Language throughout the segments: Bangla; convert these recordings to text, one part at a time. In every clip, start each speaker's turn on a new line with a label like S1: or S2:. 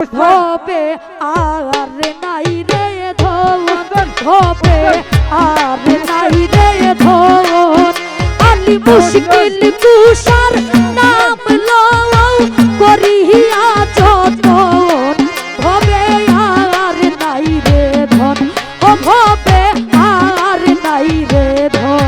S1: হবে আর নাই রে ধন, হবে আর নাই রে ধন। আলি মুশকিল কুশার নাম লও করিয়া যতন, হবে আর নাই রে ধন, হবে আর নাই রে ধন।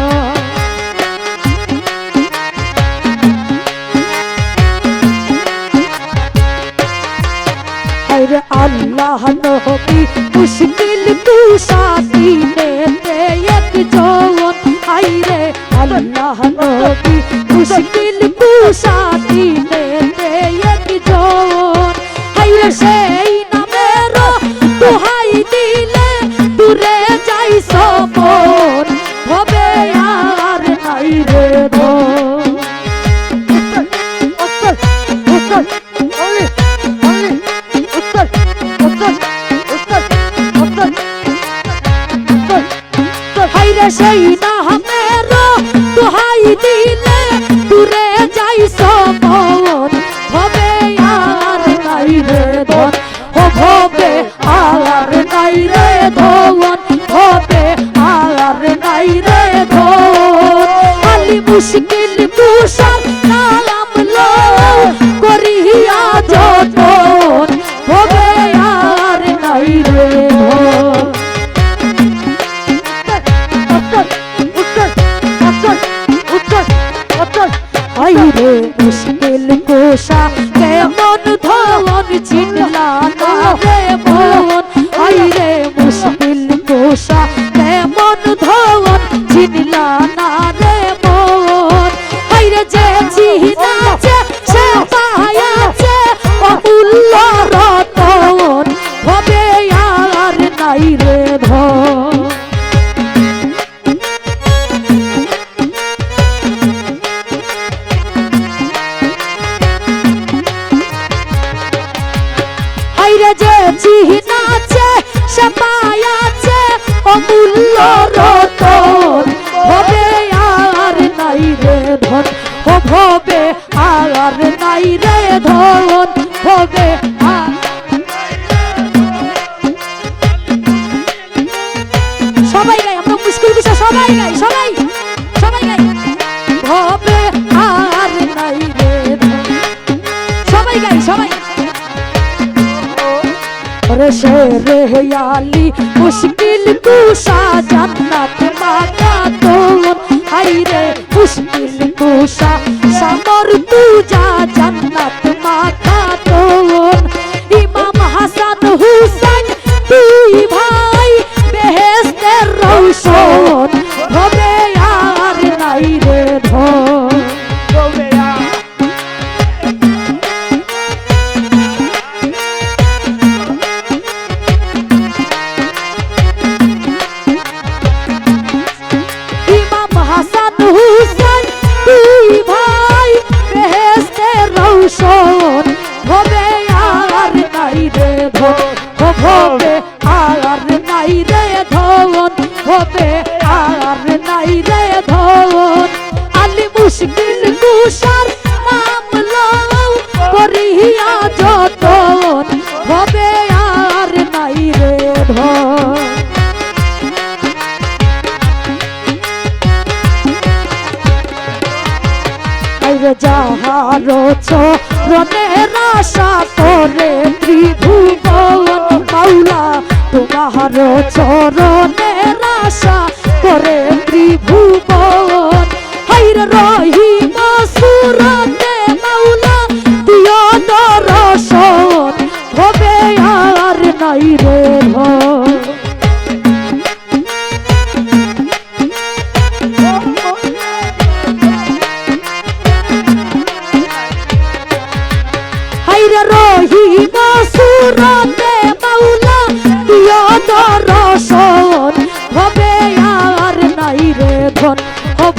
S1: আল্লাহ নবী মুশকিল কুশা দিনেতে একজন, হায়রে আল্লাহ নবী মুশকিল কুশা দিনেতে একজন। হায়রে সেই নামের দোহাই দিলে দূরে যাই সপন, হবে আর নাই রে ধন। সেই নামের দোহাই দিলে দূরে যাই সপন, হবে আর নাই রে ধন, হবে আর নাই রে ধন, হবে আর নাই রে ধন। আলি মুশকিল কুশার নাম লও করিয়া যতন, হবে আর নাই রে ধন। হায়রে মুশকিল কুশা কেমন ধন চিনলা না রে মন, হায়রে মুশকিল কুশা কেমন ধন চিনলা না রে মন। হায়রে যে চিনাছে সে পায়াছে অমূল্য রতন, হবে আর নাই রে ধন। যে চিনাছে সে পায়াছে অমূল্য রতন, হবে আর নাই রে ধন, হবে আর নাই রে ধন, হবে সবাই গাই, আমরা মুশকিল কুশা সবাই গাই, সবাই সবাই গাই, হবে আর নাই রে ধন, সবাই গাই সবাই। সে রেহালি মুশকিল কুশা জান্নাত মাকা তোন, হায়রে মুশকিল কুশা সামর তুজা জান্নাত মাকা তোন। ইমাম হাসান হুসাইন দুই ভাই বেহেশতের রৌশন, হবে আর নাই রে ধন। হুসাইন দুই ভাই বেহেশতের রৌশন, হবে আর নাই রে ধন, হবে আর নাই রে ধন, হবে আর নাই রে ধন। আলি মুশকিল কুশার নাম লও করিয়া যতন, হবে আর নাই রে ধন। যাহার চরণের আশা করে ত্রিভুবন, মাওলা তোমার চরণের আশা করে ত্রিভুবন। হায়রে রহিম সুরতে মাওলা দিও দর্শন, হবে আর নাই রে ধন। রহিম সুরতে মাওলা দিও দর্শন, হবে আর নাই রে ধন,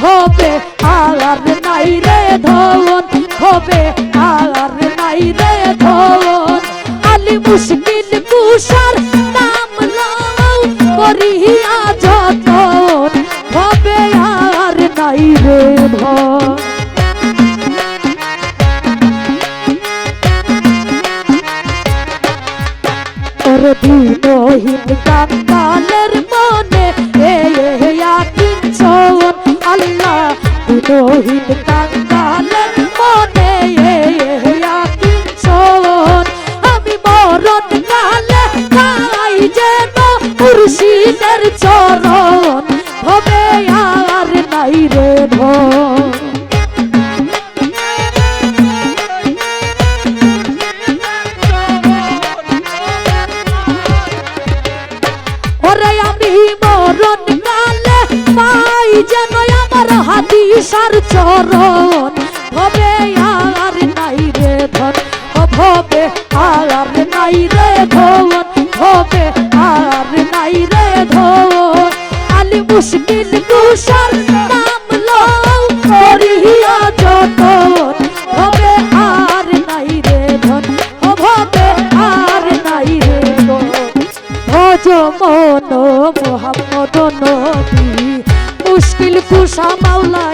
S1: হবে আর নাই রে ধন, হবে আর নাই রে ধন। আলি মুশকিল কুশার নাম লও করিয়া যতন, হবে আর নাই রে ধন। ওরে দিনহীন কাঙ্গালের মনে কিঞ্চন আল্লাহ দিনহীন কাঙ্গালের মনে কিঞ্চন আমি মরণ কালে তাই যেন মুর্শিদের চরণ হবে আর নাই রে ধন মরণ কালে পাই যেন আমার হাদিসার চরণ হবে আর নাই রে ধন হবে আর নাই রে ধন হবে আর নাই রে ধন আলি মুশকিল কুশার নাম লও করিয়া যতন হবে আর নাই রে ধন হবে আর নাই রে ধন ভজ মন মোহাম্মদ নবী মুশকিল কুশা মাওলা